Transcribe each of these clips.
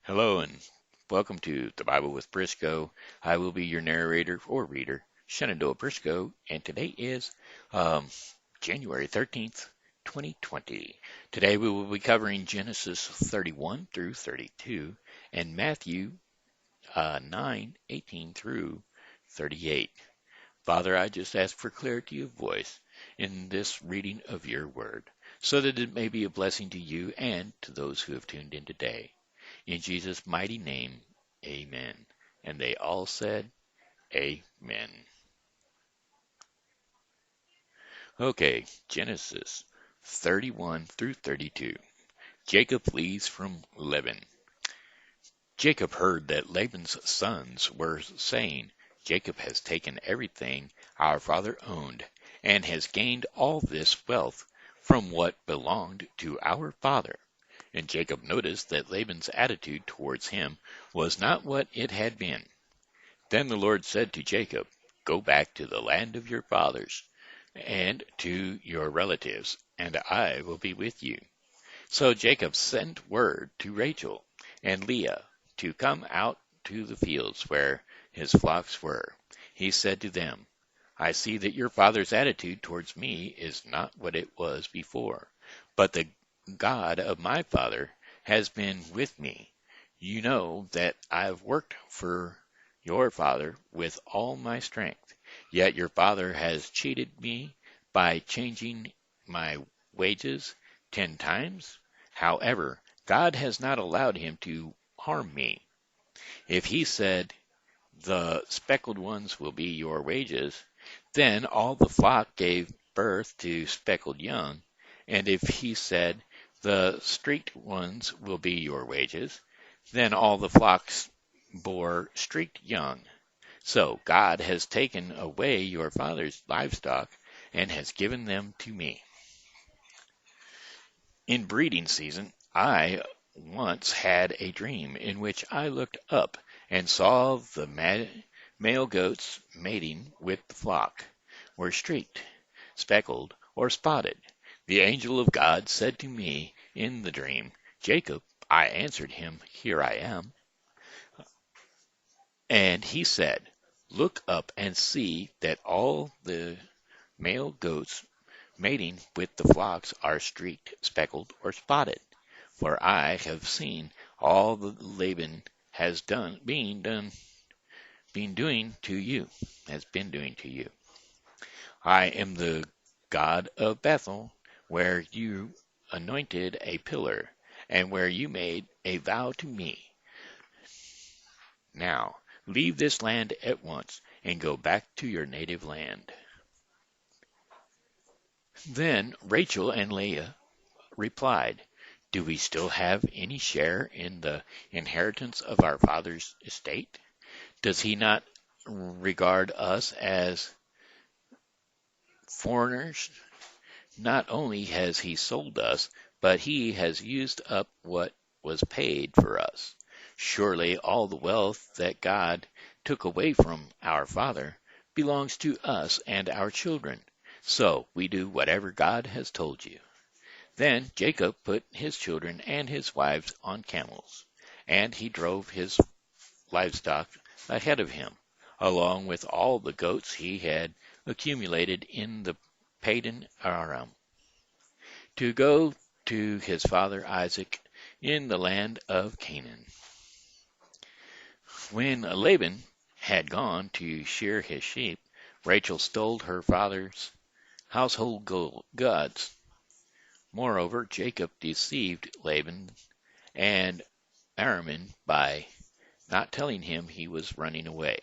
Hello and welcome to the Bible with Briscoe. I will be your narrator or reader, Shenandoah Briscoe, and today is um, January 13th, 2020. Today we will be covering Genesis 31 through 32 and Matthew 9:18 through 38. Father, I just ask for clarity of voice in this reading of your word, so that it may be a blessing to you and to those who have tuned in today. In Jesus' mighty name, amen. And they all said, amen. Okay, Genesis 31 through 32. Jacob flees from Laban. Jacob heard that Laban's sons were saying, Jacob has taken everything our father owned and has gained all this wealth from what belonged to our father. And Jacob noticed that Laban's attitude towards him was not what it had been. Then the Lord said to Jacob, Go back to the land of your fathers and to your relatives, and I will be with you. So Jacob sent word to Rachel and Leah to come out to the fields where his flocks were. He said to them, I see that your father's attitude towards me is not what it was before, but the God of my father has been with me. You know that I've worked for your father with all my strength, yet your father has cheated me by changing my wages 10 times. However, God has not allowed him to harm me. If he said, The speckled ones will be your wages, then all the flock gave birth to speckled young. And if he said, The streaked ones will be your wages, then all the flocks bore streaked young. So God has taken away your father's livestock and has given them to me. In breeding season, I once had a dream in which I looked up and saw the male goats mating with the flock were streaked, speckled, or spotted. The angel of God said to me in the dream, Jacob. I answered him, Here I am. And he said, Look up and see that all the male goats mating with the flocks are streaked, speckled, or spotted. For I have seen all that Laban has been doing to you, has been doing to you. I am the God of Bethel, where you anointed a pillar, and where you made a vow to me. Now, leave this land at once, and go back to your native land. Then Rachel and Leah replied, Do we still have any share in the inheritance of our father's estate? Does he not regard us as foreigners? Not only has he sold us, but he has used up what was paid for us. Surely all the wealth that God took away from our father belongs to us and our children. So we do whatever God has told you. Then Jacob put his children and his wives on camels, and he drove his livestock ahead of him, along with all the goats he had accumulated in the Padan Aram, to go to his father Isaac in the land of Canaan. When Laban had gone to shear his sheep, Rachel stole her father's household goods. Moreover, Jacob deceived Laban and Aram by not telling him he was running away.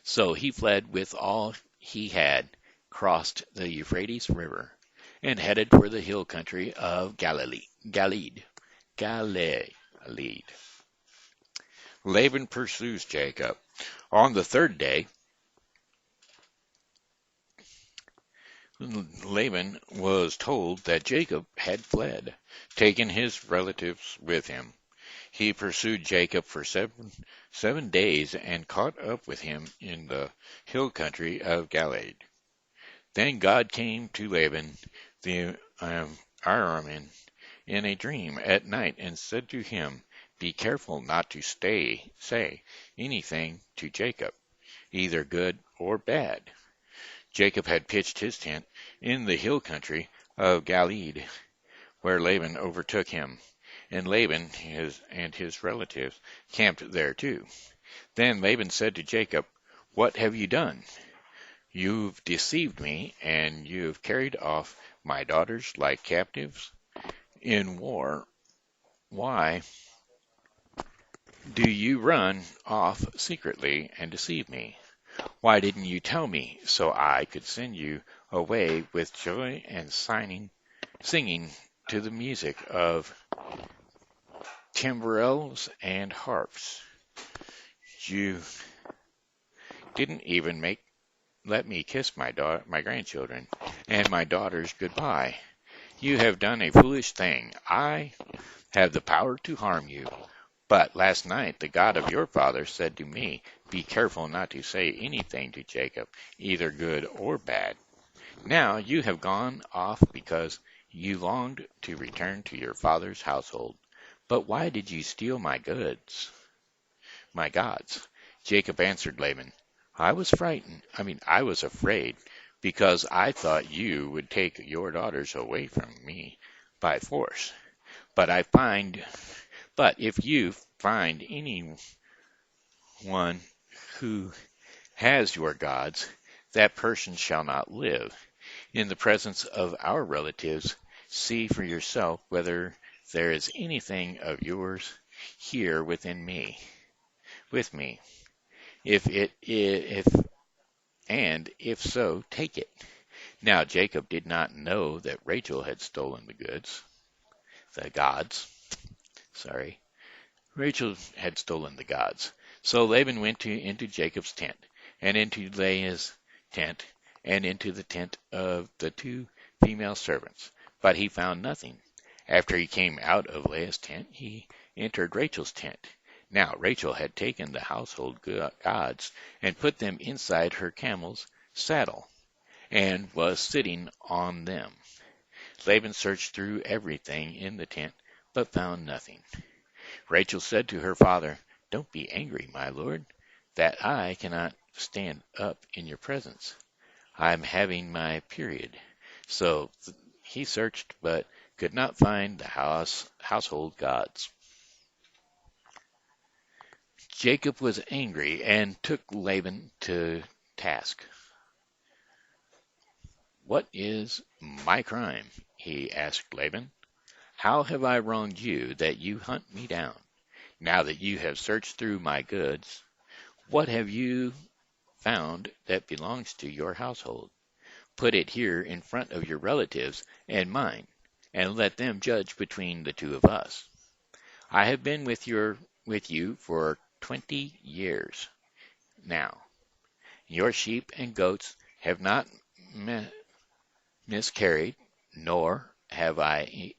So he fled with all he had, crossed the Euphrates River, and headed for the hill country of Galilee. Laban pursues Jacob. On the third day, Laban was told that Jacob had fled, taking his relatives with him. He pursued Jacob for seven days and caught up with him in the hill country of Galilee. Then God came to Laban the Aramean in a dream at night and said to him, be careful not to say anything to Jacob, either good or bad. Jacob had pitched his tent in the hill country of Gilead, where Laban overtook him, and Laban and his relatives camped there too. Then Laban said to Jacob, "What have you done? You've deceived me, and you've carried off my daughters like captives in war. Why do you run off secretly and deceive me? Why didn't you tell me so I could send you away with joy and singing to the music of timbrels and harps? You didn't even let me kiss my grandchildren and my daughters goodbye. You have done a foolish thing. I have the power to harm you. But last night the God of your father said to me, 'Be careful not to say anything to Jacob, either good or bad.' Now you have gone off because you longed to return to your father's household. But why did you steal my gods?" Jacob answered Laban, I was afraid, because I thought you would take your daughters away from me by force. But I find, but if you find anyone who has your gods, that person shall not live. In the presence of our relatives, see for yourself whether there is anything of yours here with me. If so, take it. Now Jacob did not know that Rachel had stolen the gods. Sorry. Rachel had stolen the gods. So Laban went into Jacob's tent, and into Leah's tent, and into the tent of the two female servants. But he found nothing. After he came out of Leah's tent, he entered Rachel's tent. Now Rachel had taken the household gods and put them inside her camel's saddle, and was sitting on them. Laban searched through everything in the tent, but found nothing. Rachel said to her father, "Don't be angry, my lord, that I cannot stand up in your presence. I'm having my period." So he searched, but could not find the household gods. Jacob was angry and took Laban to task. "What is my crime?" he asked Laban. "How have I wronged you that you hunt me down? Now that you have searched through my goods, what have you found that belongs to your household? Put it here in front of your relatives and mine, and let them judge between the two of us. I have been with you for 20 years now. Your sheep and goats have not miscarried, nor have I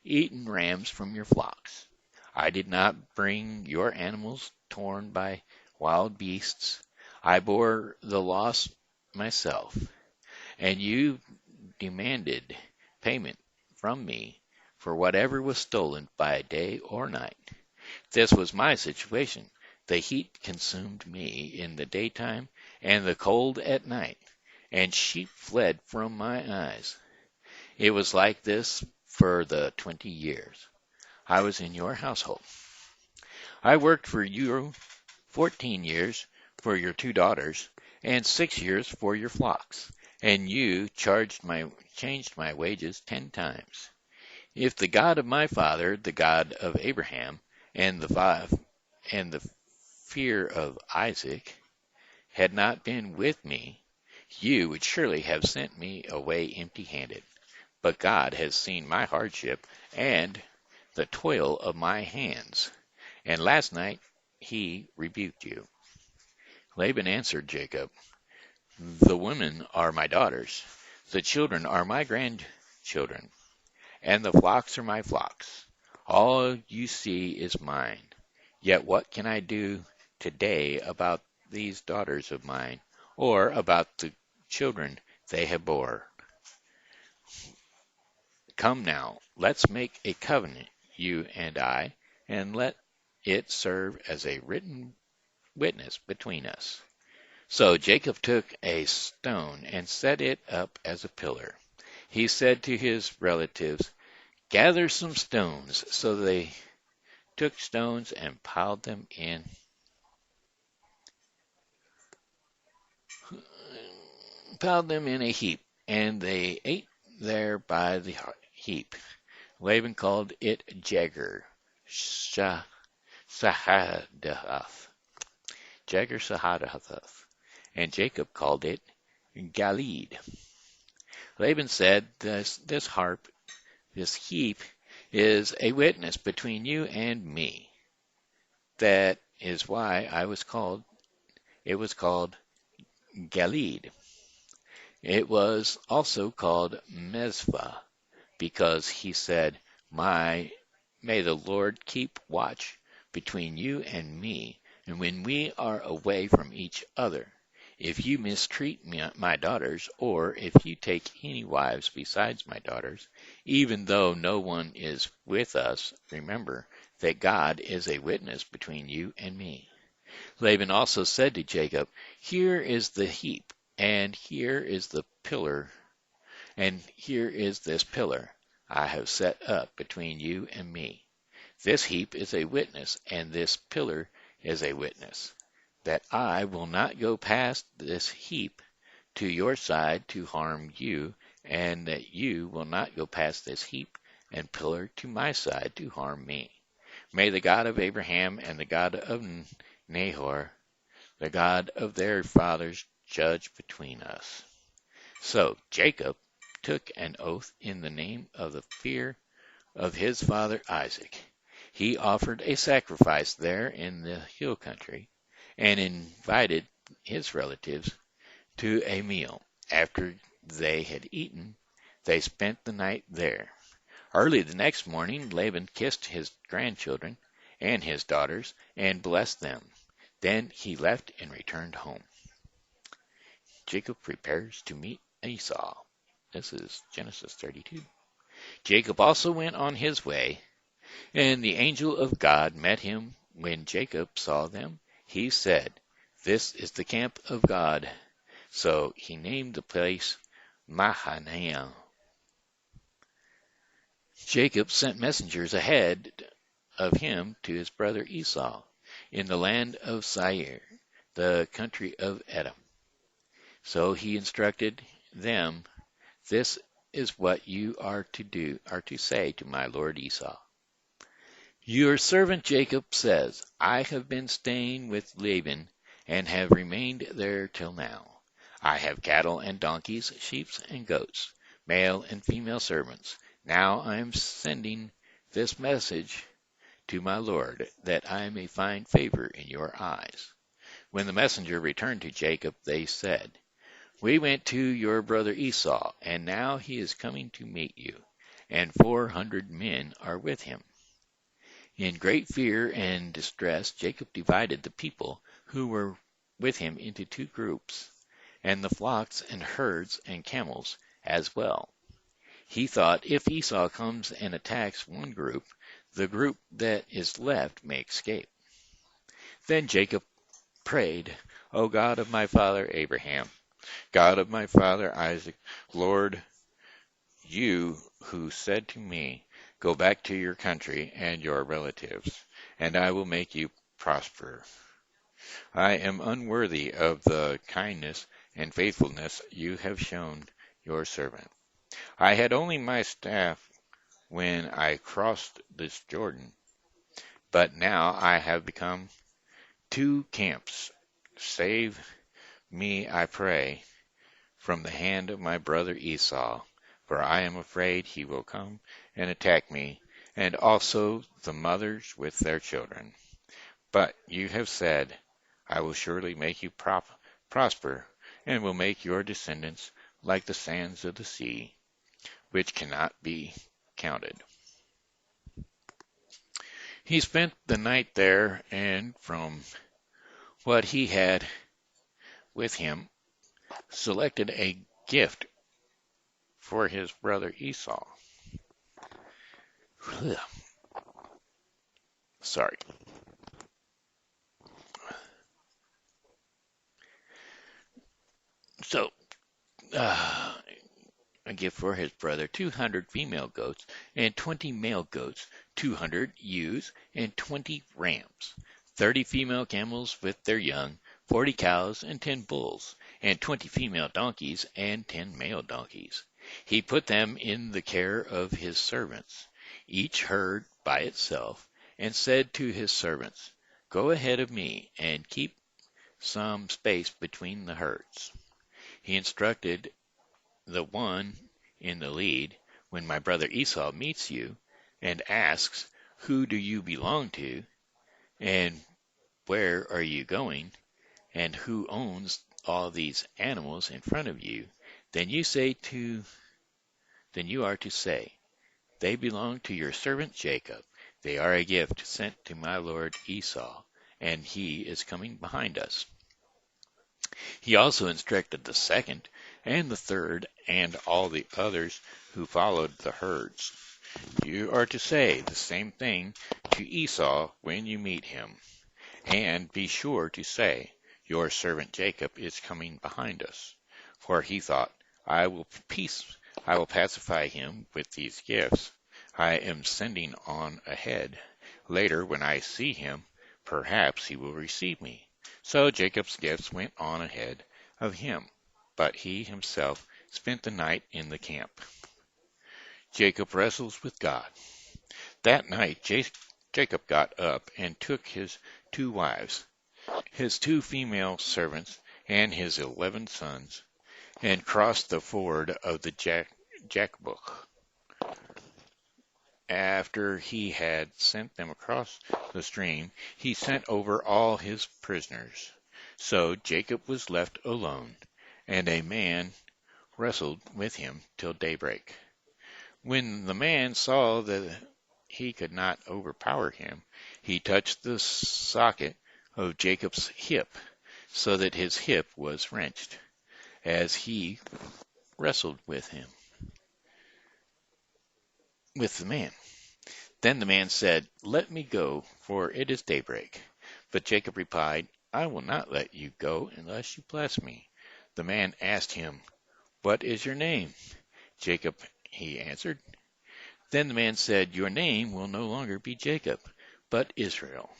eaten rams from your flocks. I did not bring your animals torn by wild beasts. I bore the loss myself, and you demanded payment from me for whatever was stolen by day or night. This was my situation. The heat consumed me in the daytime, and the cold at night, and sheep fled from my eyes. It was like this for the 20 years I was in your household. I worked for you 14 years for your two daughters, and 6 years for your flocks, and you changed my wages 10 times. If the God of my father, the God of Abraham, and the fear of Isaac had not been with me, you would surely have sent me away empty-handed. But God has seen my hardship and the toil of my hands, and last night he rebuked you." Laban answered Jacob, "The women are my daughters, the children are my grandchildren, and the flocks are my flocks. All you see is mine. Yet what can I do today about these daughters of mine, or about the children they have bore? Come now, let's make a covenant, you and I, and let it serve as a written witness between us. So Jacob took a stone and set it up as a pillar. He said to his relatives, gather some stones. So they took stones and piled them in a heap, and they ate there by the heap. Laban called it Jager Sahadath, Jager Sahadath, and Jacob called it Galeed. Laban said, this heap, is a witness between you and me. That is why it was called Galeed. It was also called Mezvah, because he said, may the Lord keep watch between you and me, and when we are away from each other. If you mistreat my daughters, or if you take any wives besides my daughters, even though no one is with us, remember that God is a witness between you and me. Laban also said to Jacob, here is the heap, and here is the pillar, and here is this pillar I have set up between you and me. This heap is a witness, and this pillar is a witness, that I will not go past this heap to your side to harm you, and that you will not go past this heap and pillar to my side to harm me. May the God of Abraham and the God of Nahor, the God of their fathers, judge between us. So Jacob took an oath in the name of the fear of his father Isaac. He offered a sacrifice there in the hill country and invited his relatives to a meal. After they had eaten, they spent the night there. Early the next morning, Laban kissed his grandchildren and his daughters and blessed them. Then he left and returned home. Jacob prepares to meet Esau. This is Genesis 32. Jacob also went on his way, and the angel of God met him. When Jacob saw them, he said, this is the camp of God. So he named the place Mahanaim. Jacob sent messengers ahead of him to his brother Esau in the land of Seir, the country of Edom. So he instructed them, this is what you are to say to my lord Esau. Your servant Jacob says, I have been staying with Laban and have remained there till now. I have cattle and donkeys, sheep and goats, male and female servants. Now I am sending this message to my lord, that I may find favor in your eyes. When the messenger returned to Jacob, they said, we went to your brother Esau, and now he is coming to meet you, and 400 men are with him. In great fear and distress, Jacob divided the people who were with him into two groups, and the flocks and herds and camels as well. He thought, if Esau comes and attacks one group, the group that is left may escape. Then Jacob prayed, O God of my father Abraham, God of my father Isaac, Lord, you who said to me, go back to your country and your relatives, and I will make you prosper. I am unworthy of the kindness and faithfulness you have shown your servant. I had only my staff when I crossed this Jordan, but now I have become two camps. Save me, I pray, from the hand of my brother Esau, for I am afraid he will come and attack me, and also the mothers with their children. But you have said, I will surely make you prosper, and will make your descendants like the sands of the sea, which cannot be counted. He spent the night there, and from what he had with him, selected a gift for his brother Esau. Sorry. uh, a gift for his brother 200 female goats and 20 male goats, 200 ewes and 20 rams, 30 female camels with their young, 40 cows and 10 bulls, and 20 female donkeys and 10 male donkeys. He put them in the care of his servants, each herd by itself, and said to his servants, "Go ahead of me and keep some space between the herds." He instructed the one in the lead, "When my brother Esau meets you and asks, 'Who do you belong to? And where are you going? And who owns all these animals in front of you?' then you are to say, 'They belong to your servant Jacob. They are a gift sent to my lord Esau, and he is coming behind us.'" He also instructed the second and the third and all the others who followed the herds. "You are to say the same thing to Esau when you meet him, and be sure to say, 'Your servant Jacob is coming behind us.'" For he thought, I will pacify him with these gifts I am sending on ahead. Later, when I see him, perhaps he will receive me." So Jacob's gifts went on ahead of him, but he himself spent the night in the camp. Jacob wrestles with God. That night Jacob got up and took his 2 wives, his 2 female servants, and his 11 sons, and crossed the ford of the Jabbok. After he had sent them across the stream, he sent over all his prisoners. So Jacob was left alone, and a man wrestled with him till daybreak. When the man saw that he could not overpower him, he touched the socket of Jacob's hip, so that his hip was wrenched, as he wrestled with the man. Then the man said, "Let me go, for it is daybreak." But Jacob replied, "I will not let you go unless you bless me." The man asked him, "What is your name?" "Jacob," he answered. Then the man said, "Your name will no longer be Jacob, but Israel,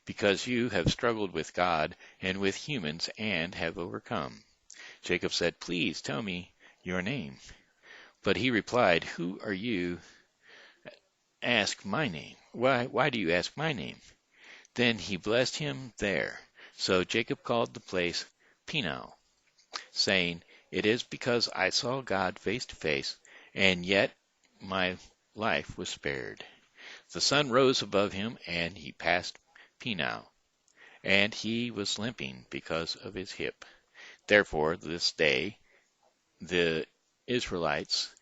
because you have struggled with God and with humans and have overcome." Jacob said, "Please tell me your name." But he replied, "Who are you? Ask my name. Why do you ask my name?" Then he blessed him there. So Jacob called the place Peniel, saying, "It is because I saw God face to face, and yet my life was spared." The sun rose above him, and he passed Peniel, and he was limping because of his hip. Therefore, this day the Israelites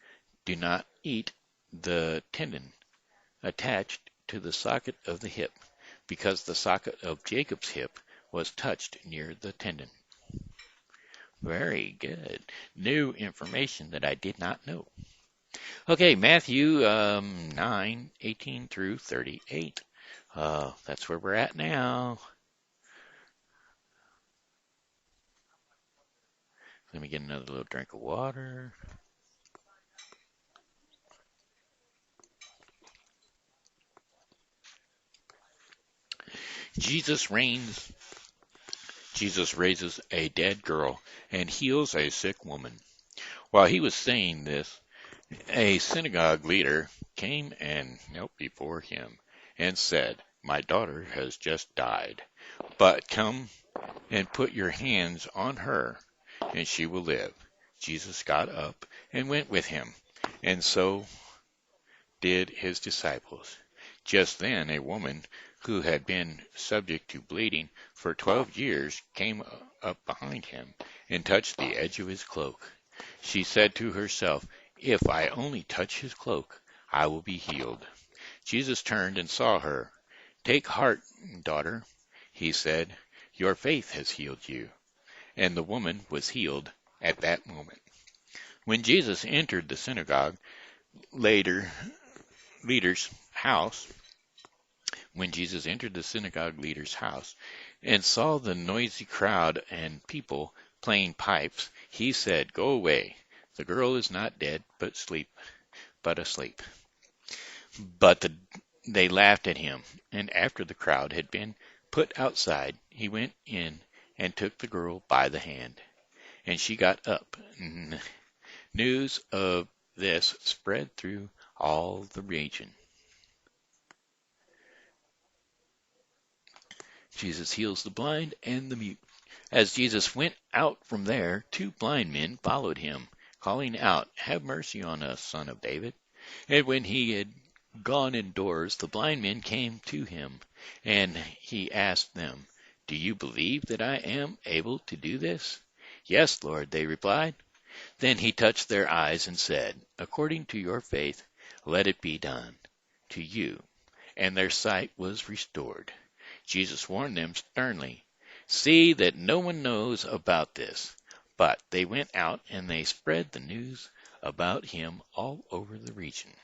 do not eat the tendon attached to the socket of the hip, because the socket of Jacob's hip was touched near the tendon. Very good. New information that I did not know. Okay, Matthew 9:18 through 38. That's where we're at now. Let me get another little drink of water. Jesus reigns. Jesus raises a dead girl and heals a sick woman. While he was saying this, a synagogue leader came and knelt before him and said, "My daughter has just died, but come and put your hands on her, and she will live." Jesus got up and went with him, and so did his disciples. Just then a woman who had been subject to bleeding for 12 years came up behind him and touched the edge of his cloak. She said to herself, "If I only touch his cloak, I will be healed." Jesus turned and saw her. "Take heart, daughter," he said, "your faith has healed you." And the woman was healed at that moment. When Jesus entered the synagogue leader's house, and saw the noisy crowd and people playing pipes, He said, "Go away. The girl is not dead, but asleep." But they laughed at him, and after the crowd had been put outside, he went in and took the girl by the hand, and she got up. News of this spread through all the region. Jesus heals the blind and the mute. As Jesus went out from there, two blind men followed him, calling out, "Have mercy on us, Son of David." And when he had gone indoors, the blind men came to him, and he asked them, "Do you believe that I am able to do this?" "Yes, Lord," they replied. Then he touched their eyes and said, "According to your faith, let it be done to you." And their sight was restored. Jesus warned them sternly, "See that no one knows about this." But they went out and they spread the news about him all over the region.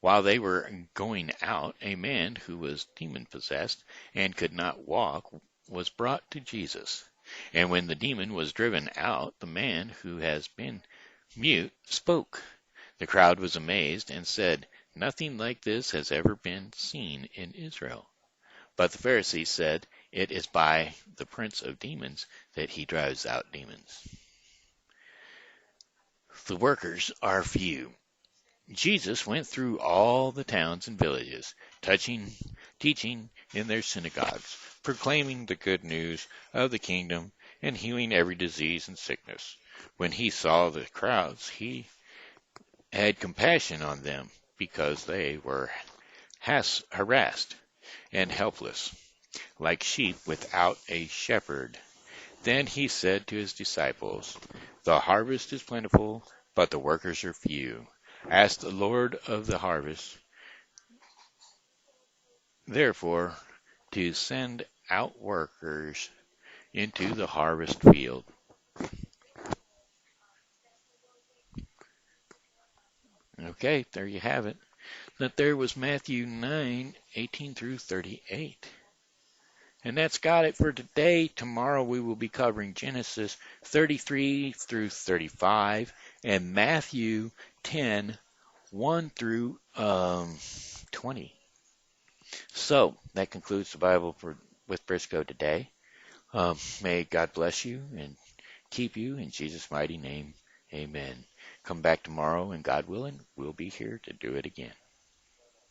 While they were going out, a man who was demon possessed and could not walk was brought to Jesus. And when the demon was driven out, the man who has been mute spoke. The crowd was amazed and said, "Nothing like this has ever been seen in Israel." But the Pharisees said, "It is by the prince of demons that he drives out demons." The workers are few. Jesus went through all the towns and villages, teaching in their synagogues, proclaiming the good news of the kingdom, and healing every disease and sickness. When he saw the crowds, he had compassion on them, because they were harassed and helpless, like sheep without a shepherd. Then he said to his disciples, "The harvest is plentiful, but the workers are few. Ask the Lord of the harvest, therefore, to send out workers into the harvest field." Okay, there you have it. That there was Matthew 9:18 through 38. And that's got it for today. Tomorrow we will be covering Genesis 33 through 35 and Matthew 10, 1 through 20. So that concludes the Bible with Briscoe today. May God bless you and keep you in Jesus' mighty name. Amen. Come back tomorrow, and God willing, we'll be here to do it again.